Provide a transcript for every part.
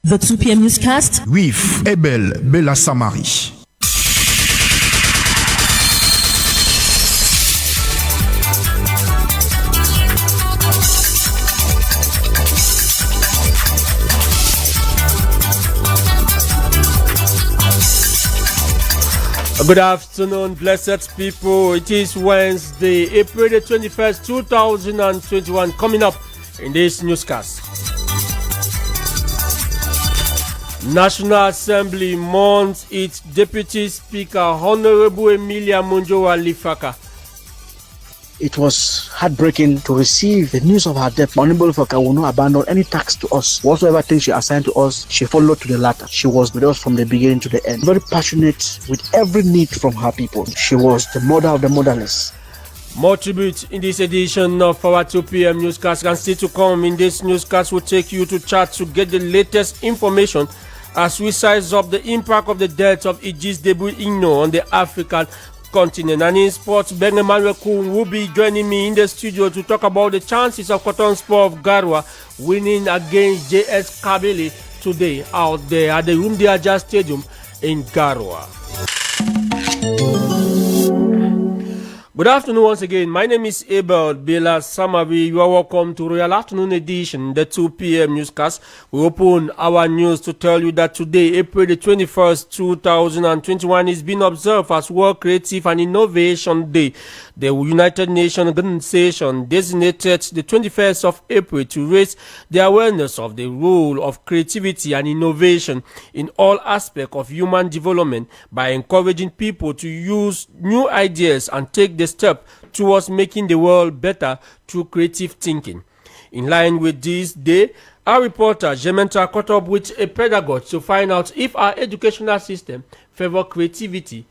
The 2 p.m. newscast with Abel, Bela Samari. Good afternoon, blessed people. It is Wednesday, April the 21st, 2021. Coming up in this newscast. National Assembly mourns its Deputy Speaker, Honorable Emilia Munjowa Lifaka. It was heartbreaking to receive the news of her death. Honorable Lifaka will not abandon any task to us. Whatsoever thing she assigned to us, she followed to the latter. She was with us from the beginning to the end. Very passionate with every need from her people. She was the mother of the motherless. More tribute in this edition of our 2 p.m. newscast. And still to come in this newscast, we'll take you to chat to get the latest information as we size up the impact of the death of Idris Deby Itno on the African continent. And in sports, Ben Emmanuel Kun will be joining me in the studio to talk about the chances of Cotton Sport of Garwa winning against JS Kabylie today out there at the Rumdiaja Stadium in Garwa. Good afternoon once again. My name is Abel, Bela Samari. You are welcome to Royal Afternoon Edition, the 2 p.m. newscast. We open our news to tell you that today, April the 21st, 2021, is being observed as World Creative and Innovation Day. The United Nations Organization designated the 21st of April to raise the awareness of the role of creativity and innovation in all aspects of human development by encouraging people to use new ideas and take the step towards making the world better through creative thinking. In line with this day, our reporter Jementa caught up with a pedagogue to find out if our educational system favors creativity.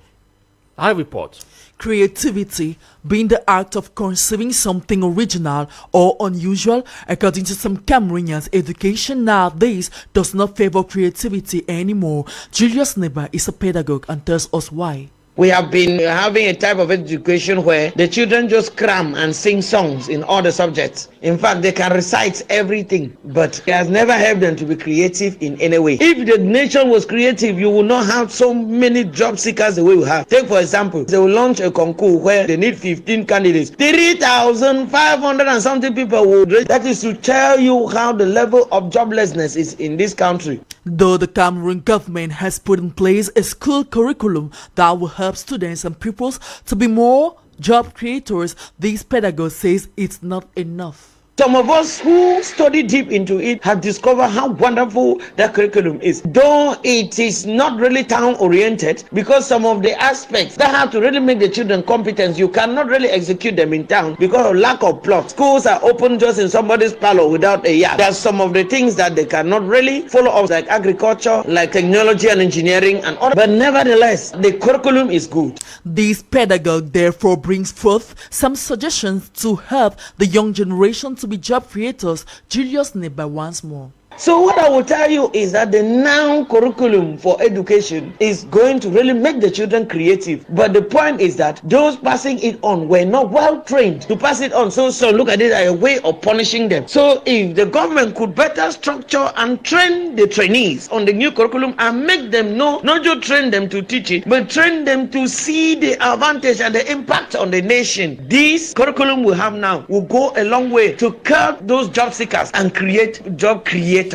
I report. Creativity being the act of conceiving something original or unusual. According to some Cameroonians, education nowadays does not favor creativity anymore. Julius Neba is a pedagogue and tells us why. We have been having a type of education where the children just cram and sing songs in all the subjects. In fact, they can recite everything, but it has never helped them to be creative in any way. If the nation was creative, you would not have so many job seekers the way we have. Take, for example, they will launch a concours where they need 15 candidates. 3,500 and something people would reach. That is to tell you how the level of joblessness is in this country. Though the Cameroon government has put in place a school curriculum that will help students and pupils to be more job creators, this pedagogue says it's not enough. Some of us who study deep into it have discovered how wonderful that curriculum is. Though it is not really town-oriented, because some of the aspects that have to really make the children competent, you cannot really execute them in town because of lack of plot. Schools are open just in somebody's parlor without a yard. There's some of the things that they cannot really follow up, like agriculture, like technology and engineering and other. But nevertheless, the curriculum is good. This pedagogue therefore brings forth some suggestions to help the young generation to be job creators. Julius Neba once more. So what I will tell you is that the now curriculum for education is going to really make the children creative. But the point is that those passing it on were not well trained to pass it on. So look at it as a way of punishing them. So if the government could better structure and train the trainees on the new curriculum and make them know, not just train them to teach it, but train them to see the advantage and the impact on the nation. This curriculum we have now will go a long way to curb those job seekers and create job creators.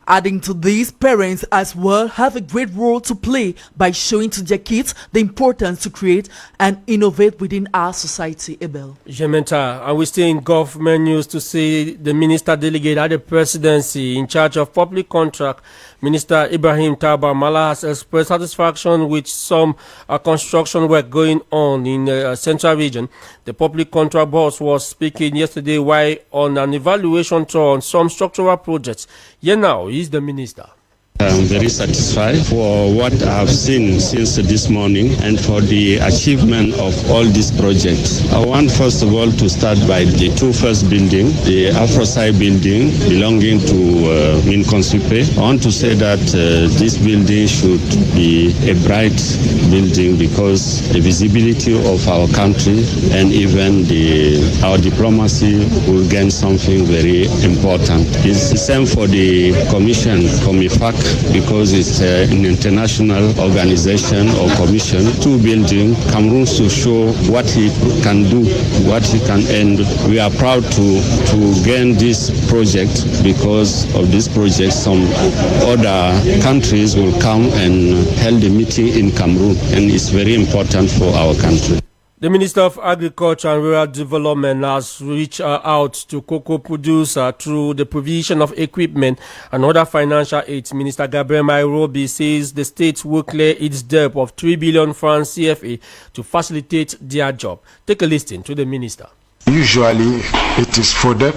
Adding to these, parents as well have a great role to play by showing to their kids the importance to create and innovate within our society. Abel. Jementa, and we stay in government news to see the minister delegate at the presidency in charge of public contract. Minister Ibrahim Taba Mala has expressed satisfaction with some construction work going on in the central region. The public contract boss was speaking yesterday while on an evaluation tour on some structural projects. Here now is the minister. I'm very satisfied for what I have seen since this morning and for the achievement of all these projects. I want first of all to start by the two first buildings, the Afrosci building belonging to Minconsupe. I want to say that this building should be a bright building because the visibility of our country and even our diplomacy will gain something very important. It's the same for the commission, Comifac. because it's an international organization or commission to building Cameroon to show what he can do, what he can end. We are proud to gain this project. Because of this project, some other countries will come and hold a meeting in Cameroon, and it's very important for our country. The Minister of Agriculture and Rural Development has reached out to cocoa producers through the provision of equipment and other financial aids. Minister Gabriel Mairobi says the state will clear its debt of 3 billion francs CFA to facilitate their job. Take a listen to the minister. Usually it is FODEC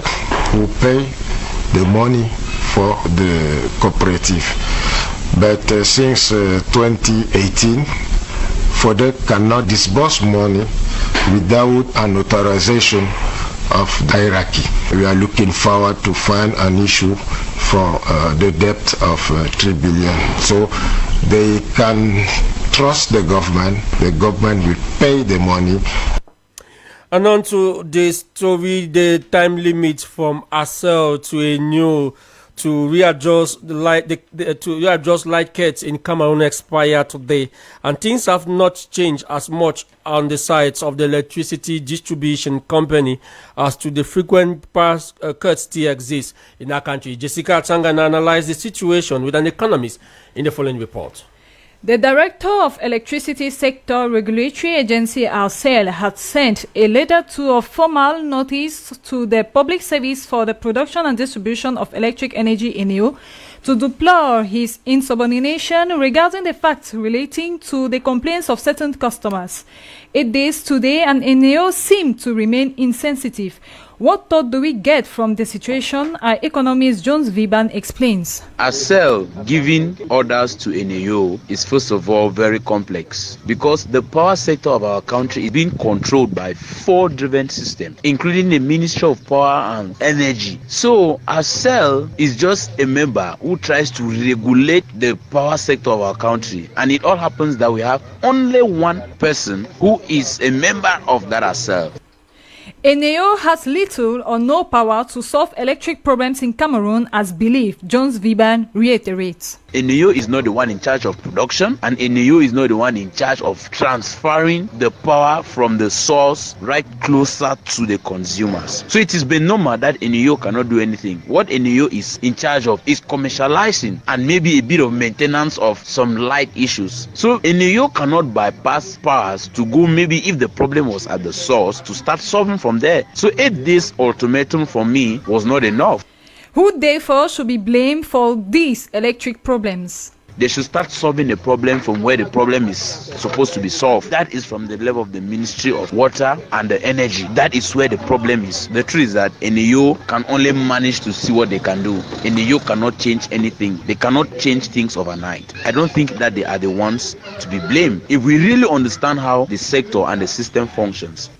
who pay the money for the cooperative, but since 2018 FODEC cannot disburse money without an authorization of the hierarchy. We are looking forward to find an issue for the debt of 3 billion, so they can trust the government will pay the money. And on to the story, the time limit from Abel to a new to readjust the light to readjust light cuts in Cameroon expire today, and things have not changed as much on the sides of the electricity distribution company as to the frequent power cuts still exist in our country. Jessica Tangana analyzed the situation with an economist in the following report. The Director of Electricity Sector Regulatory Agency, ARCEL, had sent a letter to a formal notice to the Public Service for the Production and Distribution of Electric Energy (ENEO) to deplore his insubordination regarding the facts relating to the complaints of certain customers. 8 days today, and ENEO seemed to remain insensitive. What thought do we get from the situation? Our economist Jones Viban explains. ARCEL giving orders to ENEO is first of all very complex because the power sector of our country is being controlled by 4 driven systems, including the Ministry of Power and Energy. So ARCEL is just a member who tries to regulate the power sector of our country, and it all happens that we have only one person who is a member of that ARCEL. ENEO has little or no power to solve electric problems in Cameroon, as believed, Jones Viban reiterates. ENEO is not the one in charge of production, and ENEO is not the one in charge of transferring the power from the source right closer to the consumers. So it is been normal that ENEO cannot do anything. What ENEO is in charge of is commercializing and maybe a bit of maintenance of some light issues. So ENEO cannot bypass powers to go, maybe if the problem was at the source, to start solving from there. So 8 days ultimatum for me was not enough. Who therefore should be blamed for these electric problems? They should start solving the problem from where the problem is supposed to be solved. That is from the level of the Ministry of Water and the Energy. That is where the problem is. The truth is that ENEO can only manage to see what they can do. ENEO cannot change anything. They cannot change things overnight. I don't think that they are the ones to be blamed. If we really understand how the sector and the system functions.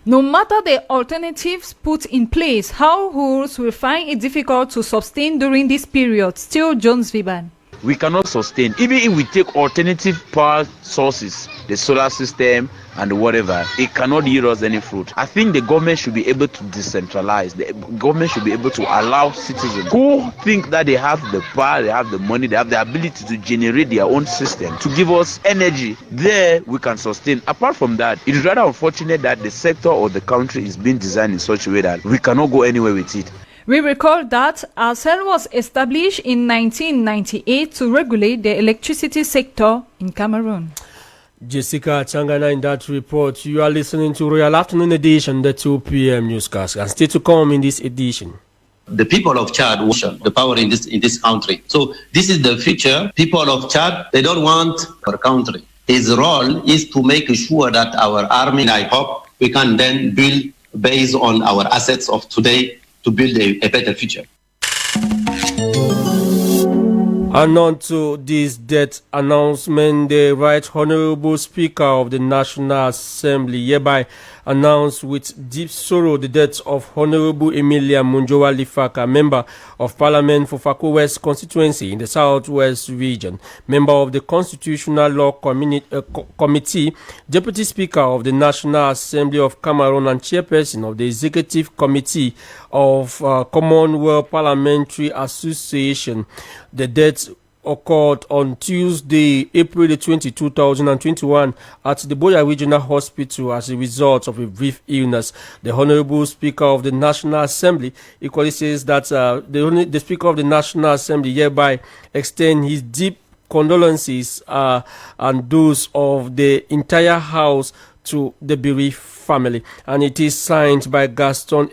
No matter the alternatives put in place, how households will find it difficult to sustain during this period. Still Jones Viban. We cannot sustain, even if we take alternative power sources, the solar system and whatever, it cannot yield us any fruit. I think the government should be able to decentralize. The government should be able to allow citizens who think that they have the power, they have the money, they have the ability to generate their own system to give us energy. There we can sustain. Apart from that, it is rather unfortunate that the sector or the country is being designed in such a way that we cannot go anywhere with it. We recall that ARCEL was established in 1998 to regulate the electricity sector in Cameroon. Jessica Changana in that report. You are listening to Royal Afternoon Edition, the 2 p.m. newscast, and still to come in this edition. The people of Chad want the power in this country. So this is the future. People of Chad, they don't want our country. His role is to make sure that our army, and I hope we can then build based on our assets of today to build a better future. And on to this death announcement, the Right Honorable Speaker of the National Assembly hereby announced with deep sorrow the death of Honorable Emilia Munjowa Lifaka, Member of Parliament for Fako West constituency in the Southwest region, member of the Constitutional Law Committee, Deputy Speaker of the National Assembly of Cameroon and Chairperson of the Executive Committee of Commonwealth Parliamentary Association. The death occurred on Tuesday, April the 20, 2021 at the Boya Regional Hospital as a result of a brief illness. The Honorable Speaker of the National Assembly equally says that the Speaker of the National Assembly hereby extend his deep condolences and those of the entire House to the bereaved family. And it is signed by Gaston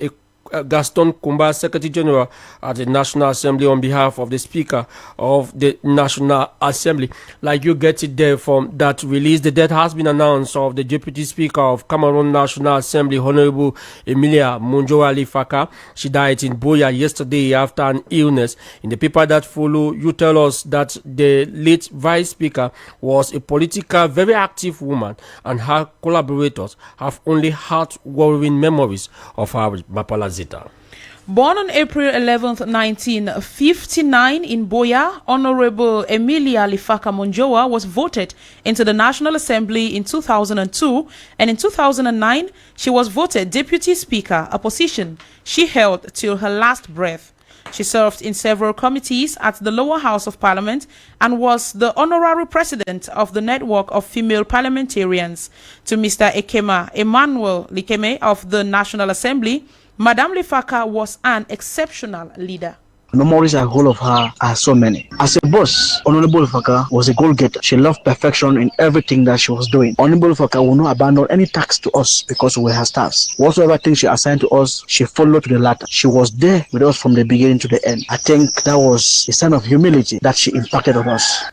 Kumba, Secretary General at the National Assembly, on behalf of the Speaker of the National Assembly. Like you get it there from that release, the death has been announced of the Deputy Speaker of Cameroon National Assembly, Honorable Emilia Monjowa Lifaka. She died in Boya yesterday after an illness. In the paper that follow, you tell us that the late Vice Speaker was a political, very active woman, and her collaborators have only heart-warming memories of her with Mapala. Born on April 11th, 1959 in Boya, Honorable Emilia Lifaka Monjowa was voted into the National Assembly in 2002, and in 2009 she was voted Deputy Speaker, a position she held till her last breath. She served in several committees at the lower house of parliament and was the honorary president of the network of female parliamentarians. To Mr. Ekema Emmanuel Likeme of the National Assembly, Madame Lifaka was an exceptional leader. Memories I hold of her are so many. As a boss, Honorable Lifaka was a goal-getter. She loved perfection in everything that she was doing. Honorable Lifaka will not abandon any task to us because we were her staffs. Whatsoever thing she assigned to us, she followed to the latter. She was there with us from the beginning to the end. I think that was a sign of humility that she impacted on us.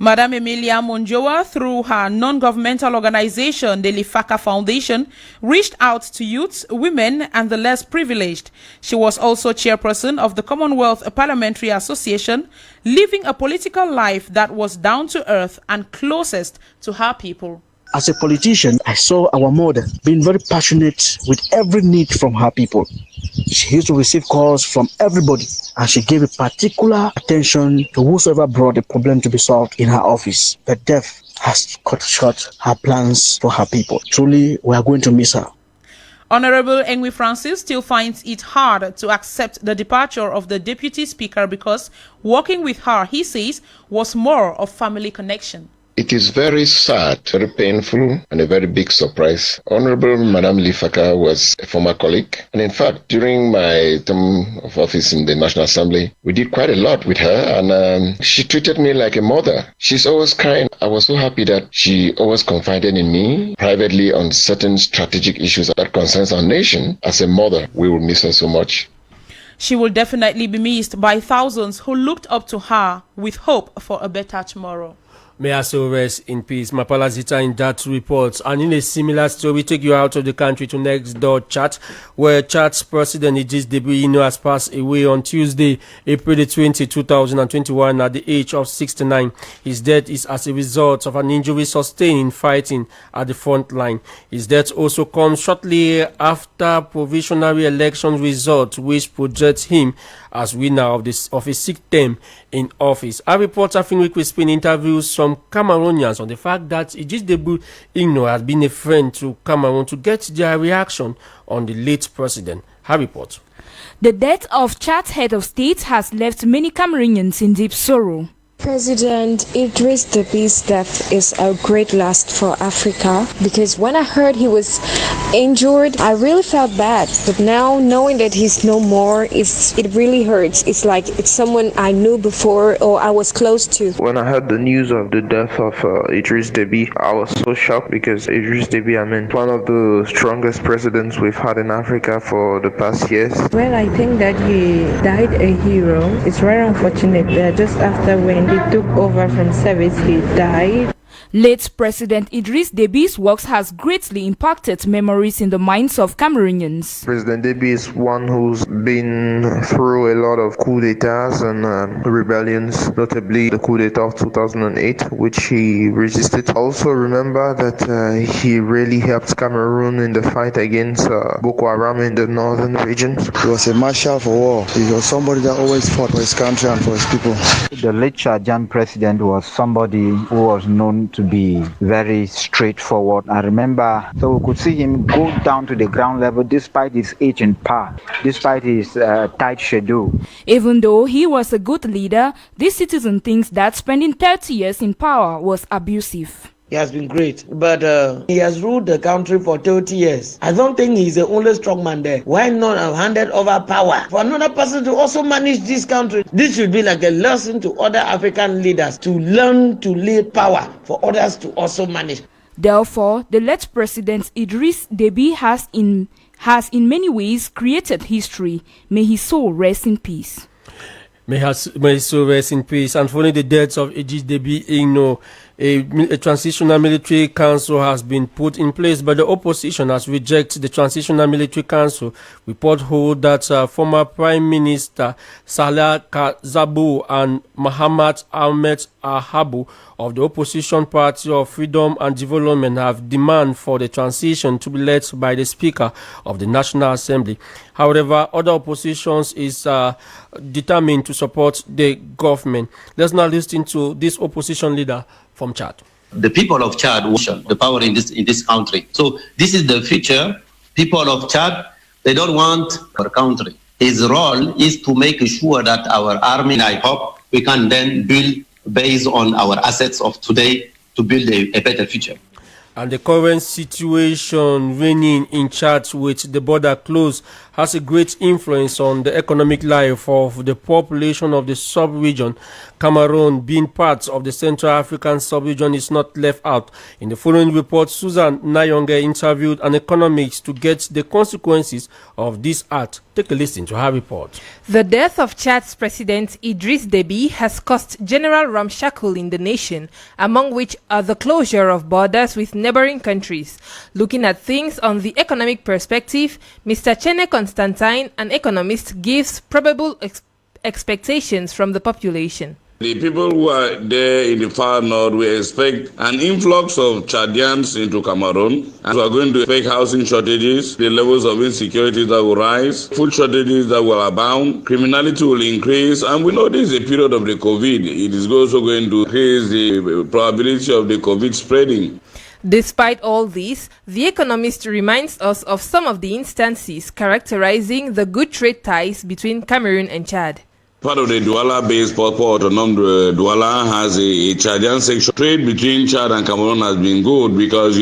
Madame Emilia Monjowa, through her non-governmental organization, the Lifaka Foundation, reached out to youths, women, and the less privileged. She was also chairperson of the Commonwealth Parliamentary Association, living a political life that was down to earth and closest to her people. As a politician, I saw our mother being very passionate with every need from her people. She used to receive calls from everybody, and she gave a particular attention to whosoever brought a problem to be solved in her office. But death has cut short her plans for her people. Truly, we are going to miss her. Honorable Engwi Francis still finds it hard to accept the departure of the Deputy Speaker because working with her, he says, was more of family connection. It is very sad, very painful, and a very big surprise. Honorable Madame Lifaka was a former colleague. And in fact, during my term of office in the National Assembly, we did quite a lot with her, and she treated me like a mother. She's always kind. I was so happy that she always confided in me privately on certain strategic issues that concerns our nation. As a mother, we will miss her so much. She will definitely be missed by thousands who looked up to her with hope for a better tomorrow. May I so rest in peace. Mapala Zita in that report. And in a similar story, we take you out of the country to next door Chad, where Chad's president Idris Deby Itno has passed away on Tuesday, April the 20, 2021 at the age of 69. His death is as a result of an injury sustained in fighting at the front line. His death also comes shortly after provisional election results, which projects him as winner of a 6th term in office. Our reporter Finwick Crispin interviews some Cameroonians on the fact that Idris Deby Itno has been a friend to Cameroon to get their reaction on the late president. Her report. The death of Chad's head of state has left many Cameroonians in deep sorrow. President Idris Deby's death is a great loss for Africa, because when I heard he was injured, I really felt bad. But now knowing that he's no more, it really hurts. It's like it's someone I knew before or I was close to. When I heard the news of the death of Idris Deby, I was so shocked, because Idris Deby, one of the strongest presidents we've had in Africa for the past years. Well, I think that he died a hero. It's very unfortunate that just after when he took over from service, he died. Late President Idris Deby's works has greatly impacted memories in the minds of Cameroonians. President Deby is one who's been through a lot of coups d'etats and rebellions, notably the coup d'etat of 2008, which he resisted. Also remember that he really helped Cameroon in the fight against Boko Haram in the northern region. He was a marshal for war. He was somebody that always fought for his country and for his people. The late Chadian president was somebody who was known to to be very straightforward. I remember, so we could see him go down to the ground level despite his age and power, despite his tight schedule. Even though he was a good leader, this citizen thinks that spending 30 years in power was abusive. He has been great, but he has ruled the country for 30 years. I don't think he's the only strong man there. Why not have handed over power for another person to also manage this country? This should be like a lesson to other African leaders to learn to lead power for others to also manage. Therefore, the late President Idris Deby has in many ways created history. May his soul rest in peace. May his soul rest in peace. And following the deaths of Idris Deby, a transitional military council has been put in place, but the opposition has rejected the transitional military council. Report hold that former Prime Minister Salah Kazabu and Muhammad Ahmed Ahabu of the opposition party of Freedom and Development have demand for the transition to be led by the Speaker of the National Assembly. However, other oppositions is determined to support the government. Let's now listen to this opposition leader from Chad. The people of Chad want the power in this country. So this is the future. People of Chad, they don't want our country. His role is to make sure that our army, and I hope we can then build based on our assets of today to build a better future. And the current situation reigning in Chad with the border closed has a great influence on the economic life of the population of the sub-region. Cameroon, being part of the Central African sub-region, is not left out. In the following report, Susan Nayonge interviewed an economist to get the consequences of this act. Take a listen to her report. The death of Chad's President Idris Deby has caused general ramshackle in the nation, among which are the closure of borders with neighboring countries. Looking at things on the economic perspective, Mr. Chene Constantine, an economist, gives probable expectations from the population. The people who are there in the far north, we expect an influx of Chadians into Cameroon, and we are going to expect housing shortages, the levels of insecurity that will rise, food shortages that will abound, criminality will increase, and we know this is a period of the COVID. It is also going to increase the probability of the COVID spreading. Despite all this, the economist reminds us of some of the instances characterizing the good trade ties between Cameroon and Chad. Part of the Douala-based Port Autonome Douala has a Chadian section. Trade between Chad and Cameroon has been good because,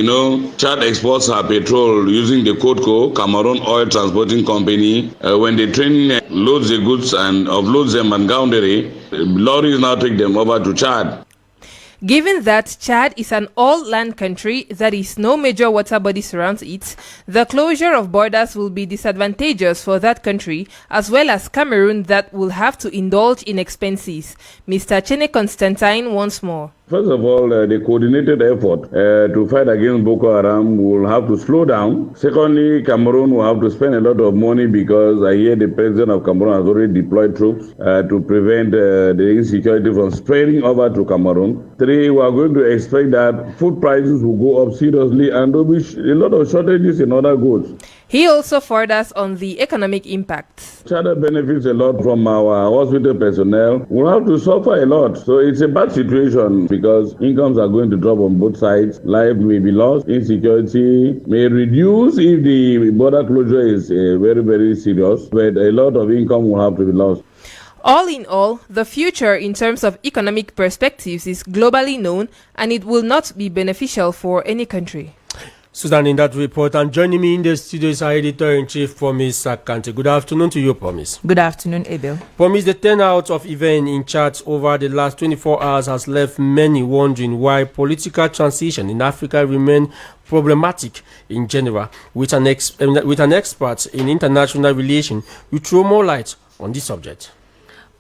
Chad exports her petrol using the CODCO, Cameroon Oil Transporting Company. When the train loads the goods and offloads them at Gaoundéré, lorries now take them over to Chad. Given that Chad is an all-land country, that is, no major water body surrounds it, the closure of borders will be disadvantageous for that country, as well as Cameroon that will have to indulge in expenses. Mr. Chene Constantine once more. First of all, the coordinated effort to fight against Boko Haram will have to slow down. Secondly, Cameroon will have to spend a lot of money because I hear the president of Cameroon has already deployed troops to prevent the insecurity from spreading over to Cameroon. Three, we are going to expect that food prices will go up seriously and there will be a lot of shortages in other goods. He also furthers on the economic impacts. Chad benefits a lot from our hospital personnel. We'll have to suffer a lot. So it's a bad situation because incomes are going to drop on both sides. Life may be lost. Insecurity may reduce if the border closure is very, very serious. But a lot of income will have to be lost. All in all, the future in terms of economic perspectives is globally known and it will not be beneficial for any country. Susan, in that report, and joining me in the studio is our editor-in-chief, Promise Akante. Good afternoon to you, Promise. Good afternoon, Abel. Promise, the turnout of events in Chad over the last 24 hours has left many wondering why political transition in Africa remain problematic in general. With an expert in international relations, we throw more light on this subject.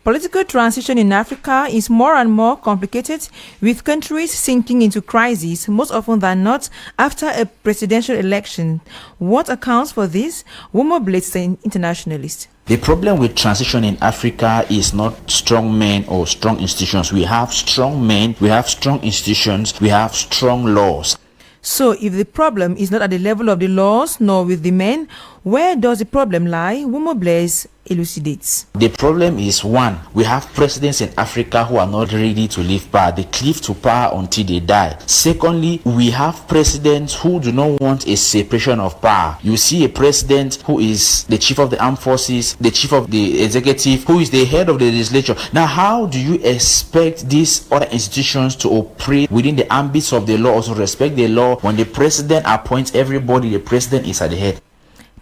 Political transition in Africa is more and more complicated, with countries sinking into crisis most often than not after a presidential election. What accounts for this? Womo Blades, an internationalist. The problem with transition in Africa is not strong men or strong institutions. We have strong men, we have strong institutions, we have strong laws. So if the problem is not at the level of the laws nor with the men, Where does the problem lie? Wumo Blaise elucidates. The problem is, one, we have presidents in Africa who are not ready to leave power. They cleave to power until they die. Secondly, we have presidents who do not want a separation of power. You see a president who is the chief of the armed forces, the chief of the executive, who is the head of the legislature. Now, how do you expect these other institutions to operate within the ambits of the law, also respect the law, when the president appoints everybody, the president is at the head?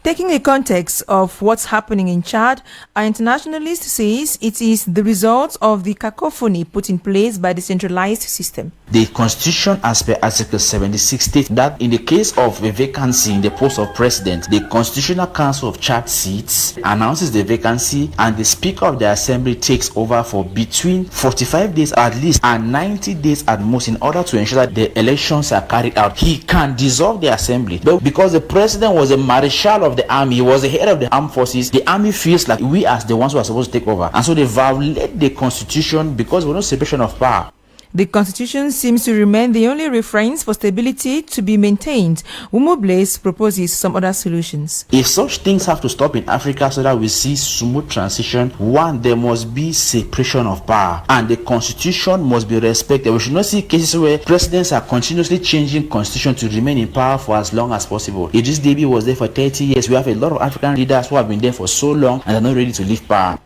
Taking the context of what's happening in Chad, an internationalist says it is the result of the cacophony put in place by the centralized system. The constitution, as per Article 76, states that in the case of a vacancy in the post of president, the Constitutional Council of Chad sits, announces the vacancy, and the Speaker of the Assembly takes over for between 45 days at least and 90 days at most, in order to ensure that the elections are carried out. He can dissolve the assembly, but because the president was a marshal of the army, he was the head of the armed forces, the army feels like we as the ones who are supposed to take over, and so they violate the constitution because there was no separation of power. The constitution seems to remain the only reference for stability to be maintained. Wumo Blaise proposes some other solutions. If such things have to stop in Africa so that we see smooth transition, one, there must be separation of power, and the constitution must be respected. We should not see cases where presidents are continuously changing constitution to remain in power for as long as possible. Idris Deby was there for 30 years. We have a lot of African leaders who have been there for so long and are not ready to leave power.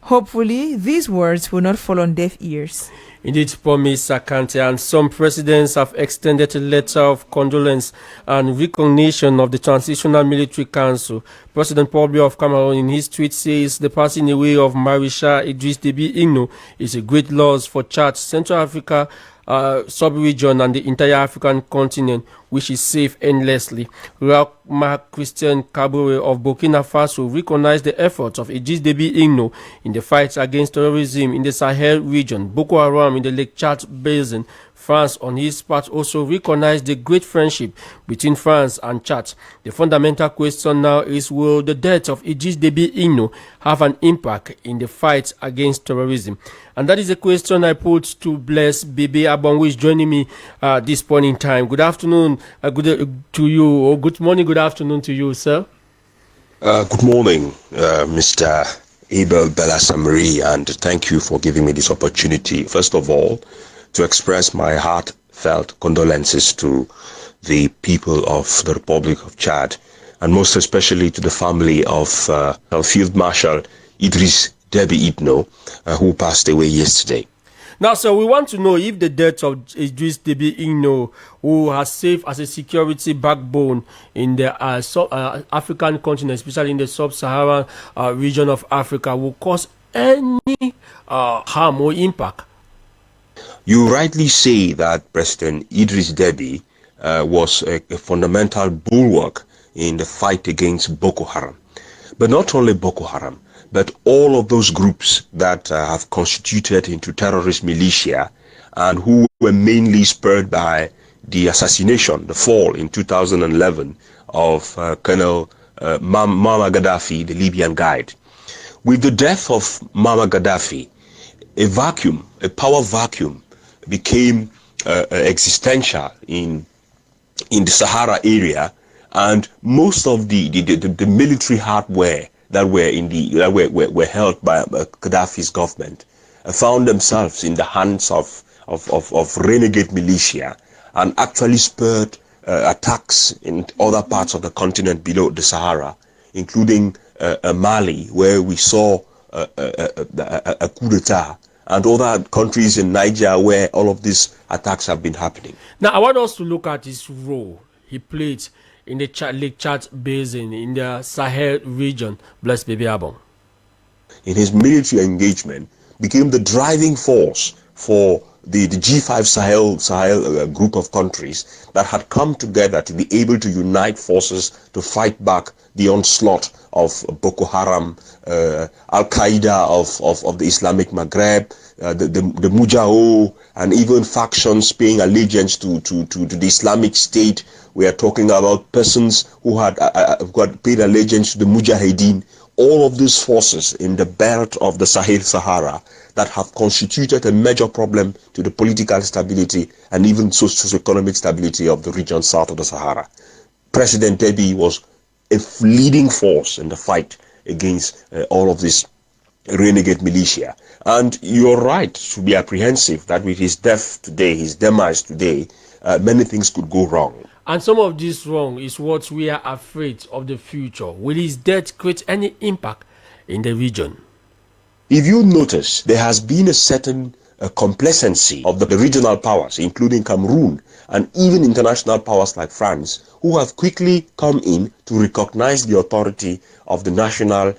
Hopefully, these words will not fall on deaf ears. Indeed, Promise Akante, and some presidents have extended a letter of condolence and recognition of the Transitional Military Council. President Paul Biya of Cameroon, in his tweet, says the passing away of Marshal Idriss Deby Itno is a great loss for Chad, Central Africa, sub-region, and the entire African continent, which is safe endlessly. Mark Christian Kabore of Burkina Faso recognized the efforts of Idriss Deby Itno in the fight against terrorism in the Sahel region, Boko Haram in the Lake Chad Basin. France, on his part, also recognized the great friendship between France and Chad. The fundamental question now is, will the death of Idriss Deby Itno have an impact in the fight against terrorism? And that is a question I put to Bless Bebe Abon, who is joining me this point in time. Good afternoon to you, or good morning, good afternoon to you, sir. Good morning, Mr. Abel Bela Samari, and thank you for giving me this opportunity. First of all, to express my heartfelt condolences to the people of the Republic of Chad, and most especially to the family of Field Marshal Idriss Deby Itno, who passed away yesterday. Now, sir, we want to know if the death of Idriss Deby Itno, who has served as a security backbone in the African continent, especially in the sub-Saharan region of Africa, will cause any harm or impact. You rightly say that President Idriss Deby was a fundamental bulwark in the fight against Boko Haram. But not only Boko Haram, but all of those groups that have constituted into terrorist militia and who were mainly spurred by the assassination, the fall in 2011 of Colonel Muammar Gaddafi, the Libyan guide. With the death of Muammar Gaddafi, a vacuum, a power vacuum, became existential in the Sahara area, and most of the military hardware that were held by Gaddafi's government found themselves in the hands of renegade militia, and actually spurred attacks in other parts of the continent below the Sahara, including Mali, where we saw a coup d'etat, and other countries in Niger where all of these attacks have been happening. Now, I want us to look at his role he played in the Lake Chad Basin, in the Sahel region. Bless Baby Abon. In his military engagement, became the driving force for the G5 Sahel group of countries that had come together to be able to unite forces to fight back the onslaught of Boko Haram, Al-Qaeda of the Islamic Maghreb, the Mujahou, and even factions paying allegiance to the Islamic State. We are talking about persons who had paid allegiance to the Mujahideen. All of these forces in the belt of the Sahara that have constituted a major problem to the political stability and even socio-economic stability of the region south of the Sahara. President Deby was a leading force in the fight against all of this renegade militia. And you're right to be apprehensive that with his death today, his demise today, many things could go wrong. And some of this wrong is what we are afraid of the future. Will his death create any impact in the region? If you notice, there has been a certain complacency of the regional powers, including Cameroon and even international powers like France, who have quickly come in to recognize the authority of the National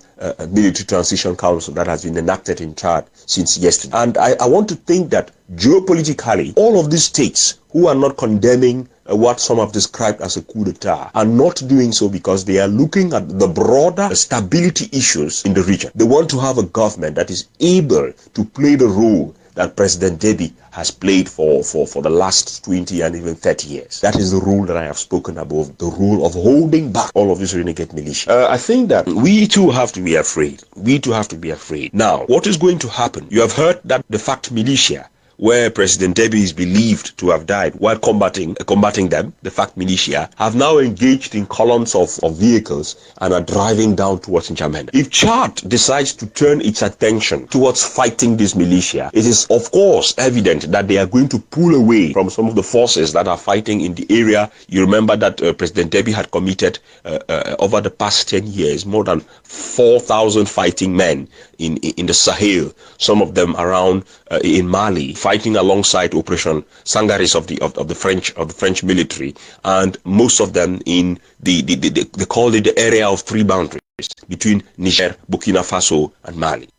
Military Transition Council that has been enacted in Chad since yesterday. And I want to think that geopolitically, all of these states who are not condemning what some have described as a coup d'etat are not doing so because they are looking at the broader stability issues in the region. They want to have a government that is able to play the role that President Deby has played for the last 20 and even 30 years. That is the role that I have spoken about, the role of holding back all of this renegade militia. I think that we too have to be afraid. We too have to be afraid. Now, what is going to happen? You have heard that the FACT militia, where President Deby is believed to have died while combating them, the FACT militia, have now engaged in columns of vehicles and are driving down towards N'Djamena. If Chad decides to turn its attention towards fighting this militia, it is of course evident that they are going to pull away from some of the forces that are fighting in the area. You remember that President Deby had committed over the past 10 years more than 4,000 fighting men in the Sahel, some of them around in Mali, fighting alongside Operation Sangaris of the French military, and most of them in they call it the area of three boundaries between Niger, Burkina Faso, and Mali.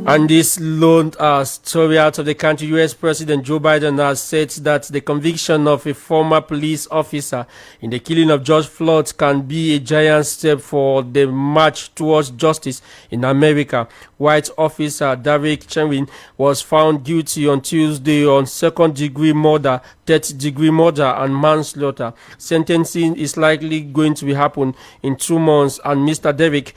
And this loaned story out of the country. U.S. President Joe Biden has said that the conviction of a former police officer in the killing of George Floyd can be a giant step for the march towards justice in America. White officer Derek Chauvin was found guilty on Tuesday on second-degree murder, third-degree murder, and manslaughter. Sentencing is likely going to happen in 2 months, and Mr. Derek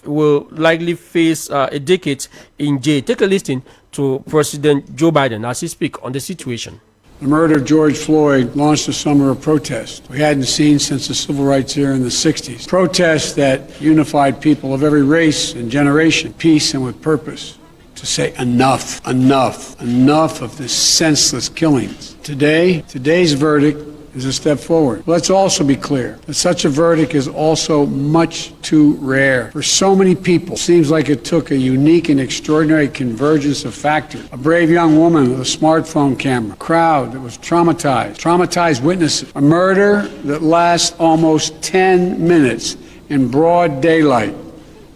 will likely face a decade in jail. Take a listen to President Joe Biden as he speaks on the situation. The murder of George Floyd launched a summer of protest we hadn't seen since the civil rights era in the 60s. Protests that unified people of every race and generation, peace and with purpose, to say enough, enough, enough of this senseless killings. Today's verdict is a step forward. Let's also be clear that such a verdict is also much too rare. For so many people, it seems like it took a unique and extraordinary convergence of factors. A brave young woman with a smartphone camera, a crowd that was traumatized witnesses, a murder that lasts almost 10 minutes in broad daylight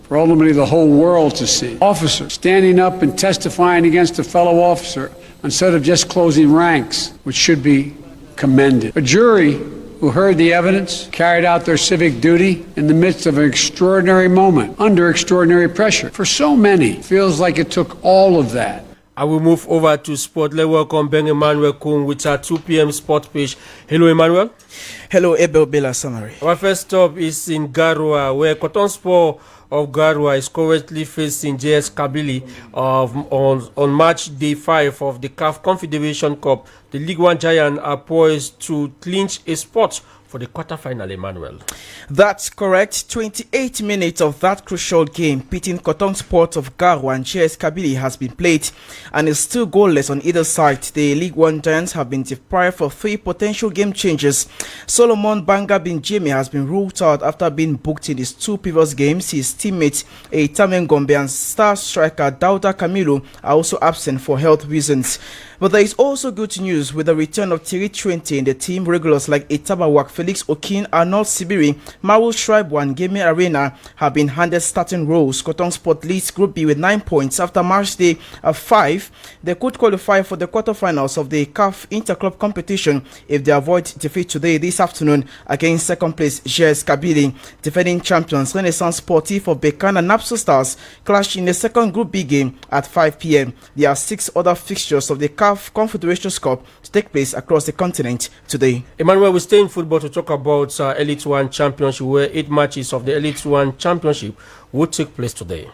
for ultimately the whole world to see. Officers standing up and testifying against a fellow officer instead of just closing ranks, which should be commended. A jury who heard the evidence, carried out their civic duty in the midst of an extraordinary moment, under extraordinary pressure. For so many, it feels like it took all of that. I will move over to sport. Let's welcome Ben Emmanuel Kung with our 2 p.m. sport page. Hello, Emmanuel. Hello, Abel, Bela Samari. Our first stop is in Garoua, where Cotton Sport of Garoua is currently facing JS Kabylie on match day 5 of the CAF Confederation Cup. The League One giant are poised to clinch a spot for the quarterfinal, Emmanuel. That's correct. 28 minutes of that crucial game pitting Cotton Sport of Garoua and JS Kabylie has been played and is still goalless on either side. The League One giants have been deprived of 3 potential game changes. Solomon Banga Bin Jimmy has been ruled out after being booked in his 2 previous games. His teammates Tamen Gombe and star striker Dauda Camilo are also absent for health reasons. But there is also good news with the return of Thierry Trente in the team. Regulars like Itabawak, Felix Okin, Arnold Sibiri, Marul Schreiber and Game Arena have been handed starting roles. Cotton Sport leads Group B with 9 points after match day 5. They could qualify for the quarterfinals of the CAF Interclub competition if they avoid defeat today this afternoon against second place JS Kabylie. Defending champions Renaissance Sportif of Bekan and Napso Stars clash in the second Group B game at 5 p.m. There are 6 other fixtures of the CAF Confederation Cup to take place across the continent today. Emmanuel, we stay in football to talk about Elite One Championship, where 8 matches of the Elite One Championship will take place today.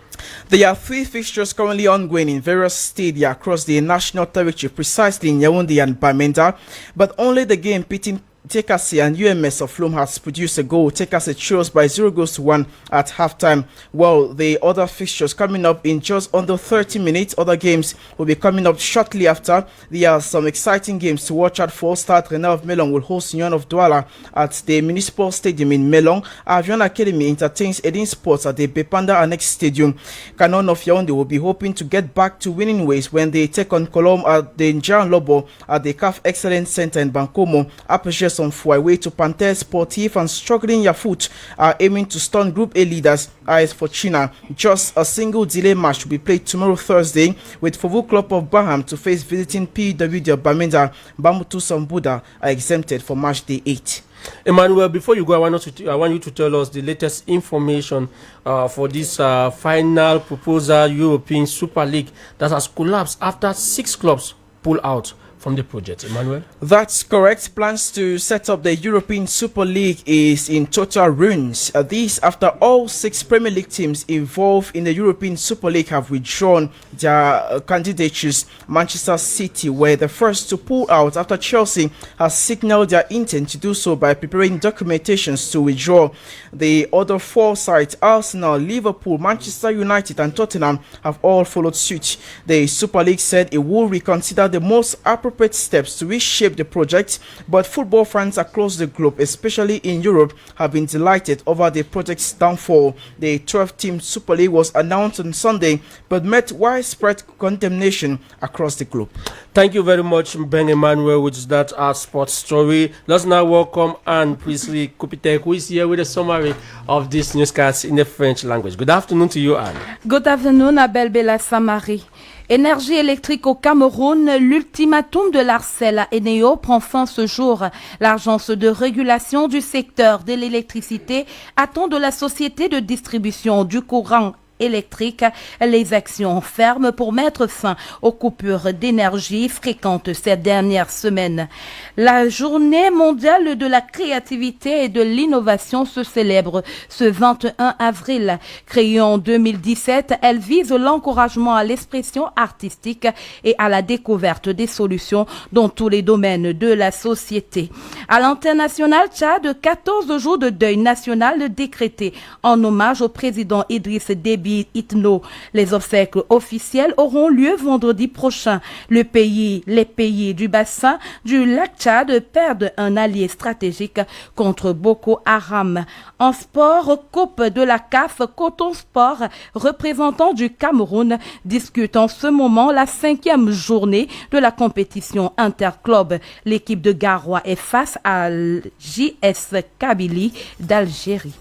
There are 3 fixtures currently ongoing in various stadia across the national territory, precisely in Yaoundé and Bamenda, but only the game pitting Tekase and UMS of Lom has produced a goal. Tekase chose by 0-1 at halftime. Well, the other fixtures coming up in just under 30 minutes. Other games will be coming up shortly after. There are some exciting games to watch out for. Stade Rennais of Melong will host Union of Douala at the Municipal Stadium in Melong. Avion Academy entertains Edin Sports at the Bepanda Annex Stadium. Canon of Yaoundé will be hoping to get back to winning ways when they take on Colombe at the Njan Lobo at the CAF Excellence Center in Bankomo. Apaches on way to Panther Sportif and struggling Yafut are aiming to stun Group A leaders AS Fortuna. Just a single delay match will be played tomorrow Thursday with Fovu Club of Baham to face visiting PWD of Bamenda. Bamutu Sambuda are exempted for match day 8. Emmanuel, before you go, I want you to tell us the latest information for this final proposal European Super League that has collapsed after 6 clubs pull out from the project. Emmanuel? That's correct. Plans to set up the European Super League is in total ruins. This after all 6 Premier League teams involved in the European Super League have withdrawn their candidatures. Manchester City were the first to pull out after Chelsea has signaled their intent to do so by preparing documentations to withdraw. The other 4 sides, Arsenal, Liverpool, Manchester United and Tottenham, have all followed suit. The Super League said it will reconsider the most appropriate steps to reshape the project, but football fans across the globe, especially in Europe, have been delighted over the project's downfall. The 12-team Super League was announced on Sunday, but met widespread condemnation across the globe. Thank you very much, Ben Emmanuel, with that sports story. Let's now welcome Anne Priestley Kopitek, who is here with a summary of this newscast in the French language. Good afternoon to you, Anne. Good afternoon, Abel Bela Samari. Énergie électrique au Cameroun, l'ultimatum de l'Arcel Eneo prend fin ce jour. L'agence de régulation du secteur de l'électricité attend de la société de distribution du courant électrique les actions fermes pour mettre fin aux coupures d'énergie fréquentes ces dernières semaines. La journée mondiale de la créativité et de l'innovation se célèbre ce 21 avril. Créée en 2017, elle vise l'encouragement à l'expression artistique et à la découverte des solutions dans tous les domaines de la société. À l'international Tchad, 14 jours de deuil national décrétés en hommage au président Idriss Déby Itno. Les obsèques officielles auront lieu vendredi prochain. Les pays du bassin du lac Tchad perdent un allié stratégique contre Boko Haram. En sport, Coupe de la CAF, Coton Sport, représentant du Cameroun, discute en ce moment la 5e journée de la compétition interclub. L'équipe de Garoua est face à JS Kabylie d'Algérie.